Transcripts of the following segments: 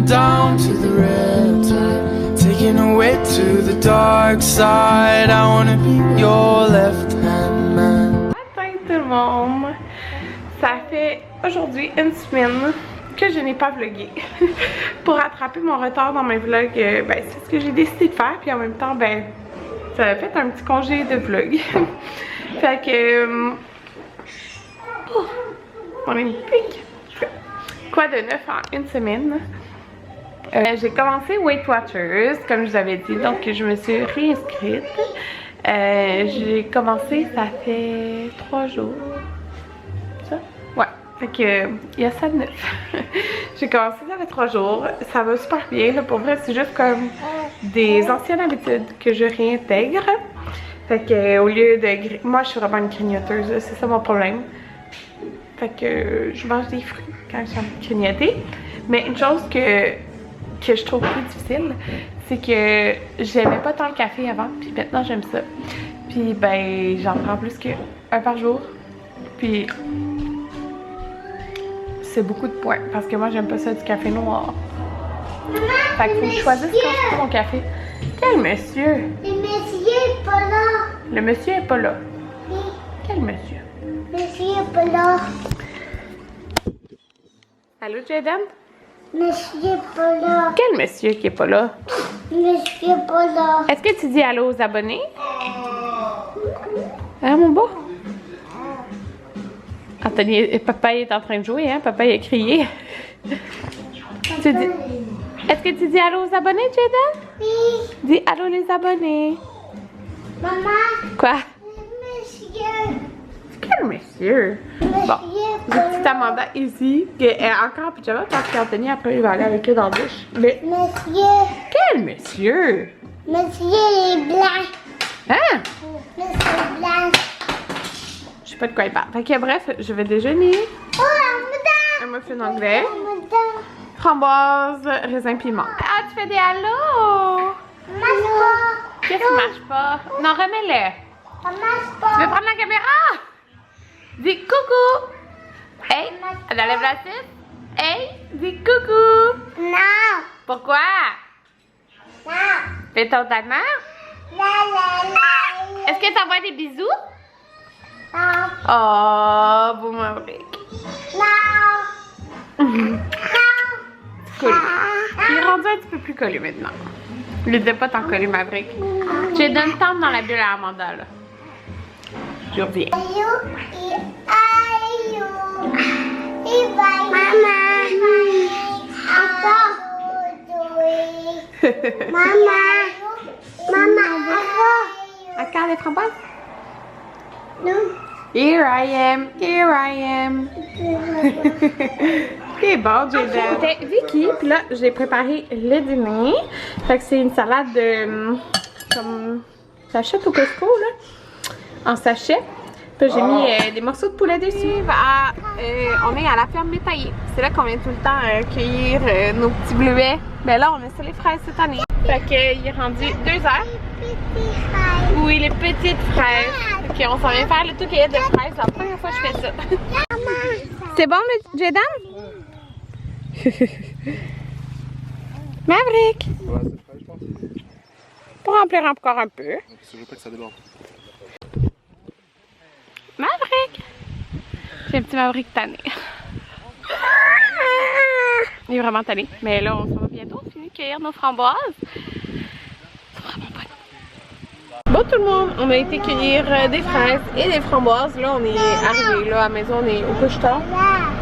down to the riptide, taking away to the dark side. I wanna be your left hand man. Matin tout le monde! Ça fait aujourd'hui une semaine que je n'ai pas vlogué. Pour rattraper mon retard dans mes vlogs, ben, c'est ce que j'ai décidé de faire. Puis en même temps, ben, ça a fait un petit congé de vlog. Fait que... oh, on est une pique! Quoi de neuf en une semaine? J'ai commencé Weight Watchers, comme je vous avais dit, donc je me suis réinscrite. J'ai commencé, ça fait 3 jours. Ça? Ouais, fait que il y a ça de neuf. J'ai commencé, ça fait 3 jours. Ça va super bien, là, pour vrai, c'est juste comme des anciennes habitudes que je réintègre. Fait que au lieu de... Moi, je suis vraiment une grignoteuse, c'est ça mon problème. Fait que je mange des fruits quand j'ai envie de grignoter. Mais une chose que je trouve plus difficile, c'est que j'aimais pas tant le café avant, puis maintenant j'aime ça. Puis ben, j'en prends plus qu'un par jour. Puis c'est beaucoup de points, parce que moi j'aime pas ça du café noir. Fait qu'il faut que je choisisse quand je prends mon café. Quel monsieur? Le monsieur est pas là. Le monsieur est pas là. Oui. Quel monsieur? Le monsieur est pas là. Allô, Jaden? Monsieur est pas là. Quel monsieur qui est pas là? Monsieur est pas là. Est-ce que tu dis allô aux abonnés? Hein, mon beau? Anthony, papa est en train de jouer, hein? Papa il a crié. Tu dis... Est-ce que tu dis allô aux abonnés, Jaden? Oui. Dis allô les abonnés. Maman. Quoi? Monsieur. Quel monsieur? Bon, Monsieur est j'ai pas petite là. Amanda ici, qui est encore en pyjama parce qu'Anthony après il va aller avec eux dans la douche. Mais Monsieur. quel monsieur? Monsieur est blanc. Hein? Monsieur blanc. Je sais pas de quoi il parle. Fait que bref, je vais déjeuner. Oh, Un muffin anglais. madame. Framboise, raisin, piment. Ah, tu fais des allô? Maman. Qu'est-ce qui marche pas? Non, remets-le. Ça marche Tu pas. veux prendre la caméra? Dis coucou. Hey, elle enlève la tête. Hey, dis coucou. Non. Pourquoi? Non. Fais ton ta mère. La la la. Est-ce que t'envoies des bisous? Non. Oh, beau Maverick. Non. Non. Cool. Il est rendu un petit peu plus collé maintenant. Il était pas tant collé, Maverick. J'ai donné le temps dans la bulle à Amanda, là. Je reviens. À quand les framboises? Here I am, here I am. C'est bon, Jaden. C'était Vicky, puis là, j'ai préparé le dîner. Fait que c'est une salade de... comme... t'achètes au Costco, là. En sachet. Puis j'ai mis des morceaux de poulet dessus. On est à la ferme Métaillé. C'est là qu'on vient tout le temps cueillir nos petits bleuets. Mais là, on est sur les fraises cette année. Fait qu'il est rendu 2 heures. Oui, les petites fraises. Fait qu'on s'en vient faire le tout cueillette de fraises. C'est la première fois que je fais ça. C'est bon, le Jaden? Maverick! Ouais, c'est frais, je pense. Pour remplir encore un peu. Je veux pas que ça déborde. Maverick! J'ai un petit Maverick tanné. Il est vraiment tanné. Mais là, on s'en va bientôt. On finit de cueillir nos framboises. C'est vraiment bonnes. Bon tout le monde, on a été cueillir des fraises et des framboises. Là, on est arrivé là à la maison, on est au couche-tard.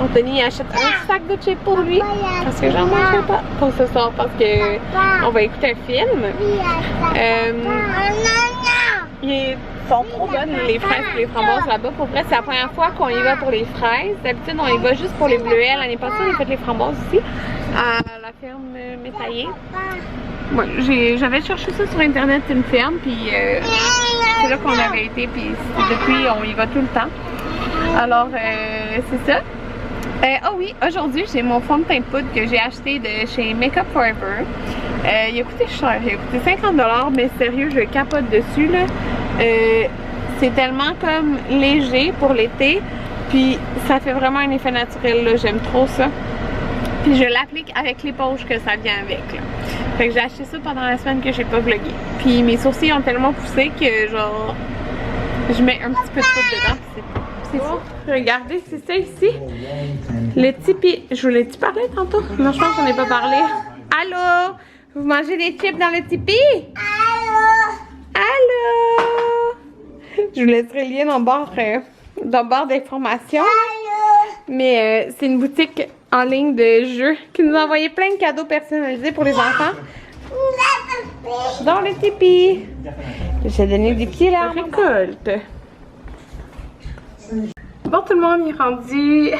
Anthony achète un sac de chips pour lui parce que j'en mangerai pas pour ce soir parce que on va écouter un film. Ils sont trop bonnes les fraises et les framboises là-bas. Pour vrai, c'est la première fois qu'on y va pour les fraises. D'habitude, on y va juste pour les bleuets. L'année passée, on a fait les framboises ici à la ferme Métaillé. Ouais, j'avais cherché ça sur internet, une ferme, puis c'est là qu'on avait été, puis depuis on y va tout le temps. Alors c'est ça. Oh oui, aujourd'hui j'ai mon fond de teint de poudre que j'ai acheté de chez Makeup Forever. Il a coûté cher, il a coûté 50 $, mais sérieux, je capote dessus là. C'est tellement comme léger pour l'été, puis ça fait vraiment un effet naturel là, j'aime trop ça. Puis je l'applique avec l'éponge que ça vient avec là. Fait que j'ai acheté ça pendant la semaine que j'ai pas vlogué. Puis mes sourcils ont tellement poussé que genre je mets un petit peu de poudre dedans. C'est fou. Regardez, c'est ça ici. Le Tipeee. Je vous l'ai-tu parlé tantôt? Non, je pense qu'on n'est pas parlé. Allô? Vous mangez des chips dans le Tipeee? Allô? Je vous laisserai le lien dans le barre d'informations. Mais c'est une boutique en ligne de jeux qui nous a envoyé plein de cadeaux personnalisés pour les enfants. Dans le Tipeee. J'ai donné des pieds là. Récolte. Bon, tout le monde, il est rendu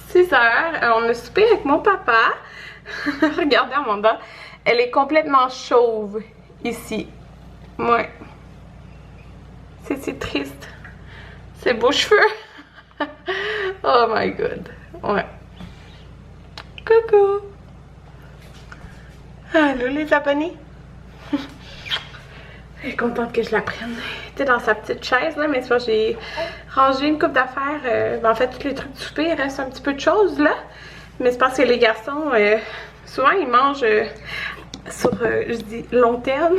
6 heures. On a soupé avec mon papa. Regardez Amanda. Elle est complètement chauve ici. Ouais. C'est triste. Ses beaux cheveux. Oh my god. Ouais. Coucou. Allô les abonnés. Elle est contente que je la prenne. Elle était dans sa petite chaise là, mais j'ai rangé une coupe d'affaires. En fait, tous les trucs du souper, il reste un petit peu de choses là. Mais c'est parce que les garçons, souvent ils mangent sur, je dis, long terme.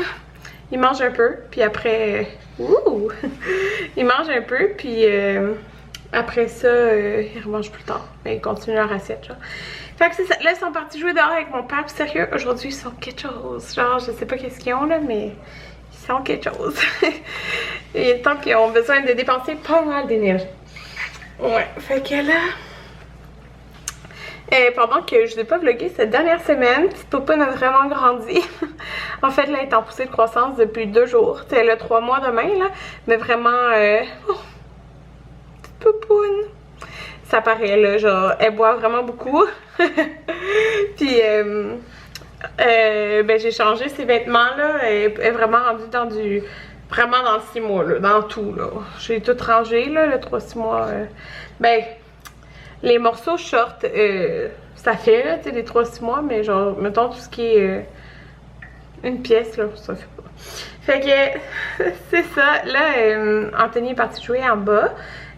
Ils mangent un peu, puis après, ils mangent un peu, puis après ça, ils remangent plus tard. Mais ils continuent leur assiette, genre. Fait que c'est ça. Là, ils sont partis jouer dehors avec mon père. Puis sérieux, aujourd'hui, ils sont quelque chose. Genre, je sais pas qu'est-ce qu'ils ont, là, mais ils sont quelque chose. Il y a temps qu'ils ont besoin de dépenser pas mal d'énergie. Ouais, fait que là... pendant que je n'ai pas vlogué cette dernière semaine, petite popoune a vraiment grandi. En fait, là, elle est en poussée de croissance depuis 2 jours. Elle a 3 mois demain, là. Mais vraiment, petite popoune. Ça paraît, là, genre, elle boit vraiment beaucoup. Puis, ben, j'ai changé ses vêtements, là. Elle est vraiment rendue dans du... Vraiment dans le 6 mois, là. Dans tout, là. J'ai tout rangé, là, le 3-6 mois. Ben... Les morceaux short, ça fait, là, tu sais, les 3-6 mois, mais genre, mettons tout ce qui est une pièce, là, ça fait pas. Fait que, c'est ça. Là, Anthony est parti jouer en bas.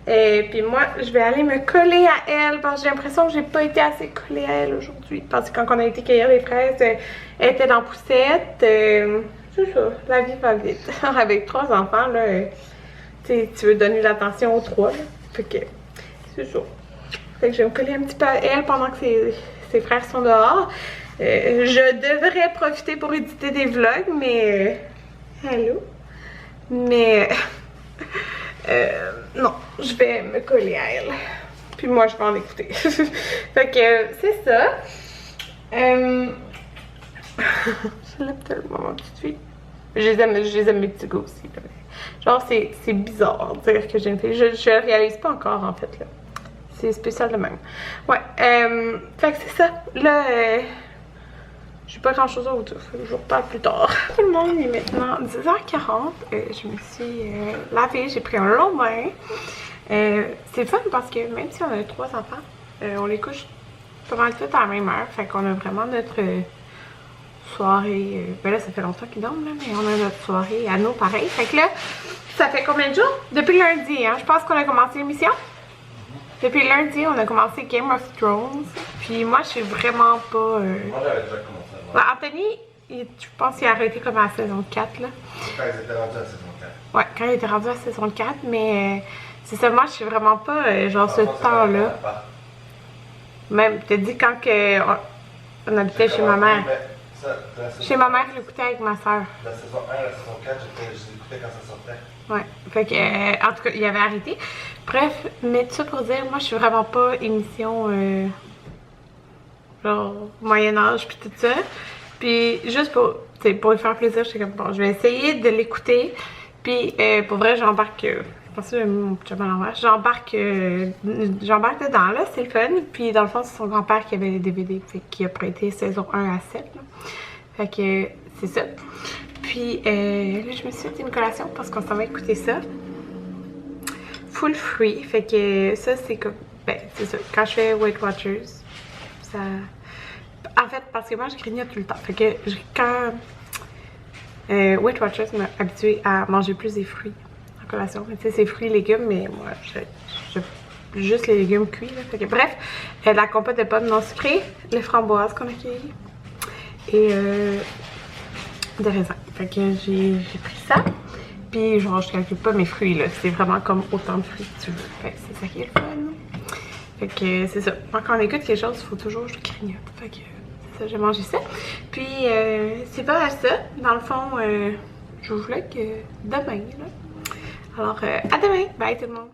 Et puis moi, je vais aller me coller à elle parce que j'ai l'impression que j'ai pas été assez collée à elle aujourd'hui. Parce que quand on a été cueillir les fraises, elle était dans poussette. C'est ça, la vie va vite. Avec 3 enfants, là, tu veux donner l'attention aux 3, là. Fait que, c'est ça. Fait que je vais me coller un petit peu à elle pendant que ses frères sont dehors. Je devrais profiter pour éditer des vlogs, mais... allô? Mais... non, je vais me coller à elle. Puis moi, je vais en écouter. Fait que c'est ça. Je l'aime tellement, ma petite fille. Je les aime mes petits gars aussi. Là. Genre, c'est bizarre de dire que j'ai une fille. Je le réalise pas encore, en fait, là. C'est spécial de même. Ouais, fait que c'est ça. Là, j'ai pas grand chose à vous dire. Je vous reparle plus tard. Tout le monde, il est maintenant 10h40. Je me suis lavée. J'ai pris un long bain. C'est fun parce que même si on a 3 enfants, on les couche pas mal toutes à la même heure. Fait qu'on a vraiment notre soirée. Ben là, ça fait longtemps qu'ils dorment, là, mais on a notre soirée à nous pareil. Fait que là, ça fait combien de jours? Depuis lundi, hein? Je pense qu'on a commencé l'émission. Depuis lundi, on a commencé Game of Thrones. Puis moi, je suis vraiment pas... Moi, j'avais déjà commencé. Ouais, Anthony, je pense qu'il a arrêté comme à la saison 4, là. Quand ils étaient rendus à la saison 4. Ouais, quand il était rendu à la saison 4, mais c'est ça, moi, je suis vraiment pas, genre, ce temps-là. Même, je te dis, quand on habitait chez ma mère. Chez ma mère, je l'écoutais avec ma soeur. La saison 1 et la saison 4, je l'écoutais quand ça sortait. Ouais, fait que, en tout cas, il avait arrêté. Bref, mais tout ça pour dire, moi, je suis vraiment pas émission, genre, Moyen-Âge, puis tout ça. Puis, juste pour lui faire plaisir, j'étais comme, bon, je vais essayer de l'écouter. Puis, pour vrai, j'embarque, je pense que j'ai mis mon pyjama à l'envers. J'embarque dedans, là, c'est le fun. Puis, dans le fond, c'est son grand-père qui avait les DVD, fait qui a prêté saison 1 à 7, là. Fait que, c'est ça. Puis, là, je me suis fait une collation parce qu'on s'en va écouter ça. Full free. Fait que ça, c'est comme... Ben, c'est ça. Quand je fais Weight Watchers, ça... En fait, parce que moi, je grignote tout le temps. Fait que quand... Weight Watchers m'a habituée à manger plus des fruits en collation. Tu sais, c'est fruits et légumes, mais moi, juste les légumes cuits. Là. Fait que, bref, la compote de pommes non sucrées, les framboises qu'on a cueillies et des raisins. Fait que j'ai pris ça. Puis genre je calcule pas mes fruits là, c'est vraiment comme autant de fruits que tu veux. Fait que c'est ça qui est le fun. Fait que c'est ça. Quand on écoute quelque chose, il faut toujours que je grignote. Fait que c'est ça, j'ai mangé ça. Puis c'est pas mal ça. Dans le fond, je vous vlog demain là. Alors à demain. Bye tout le monde.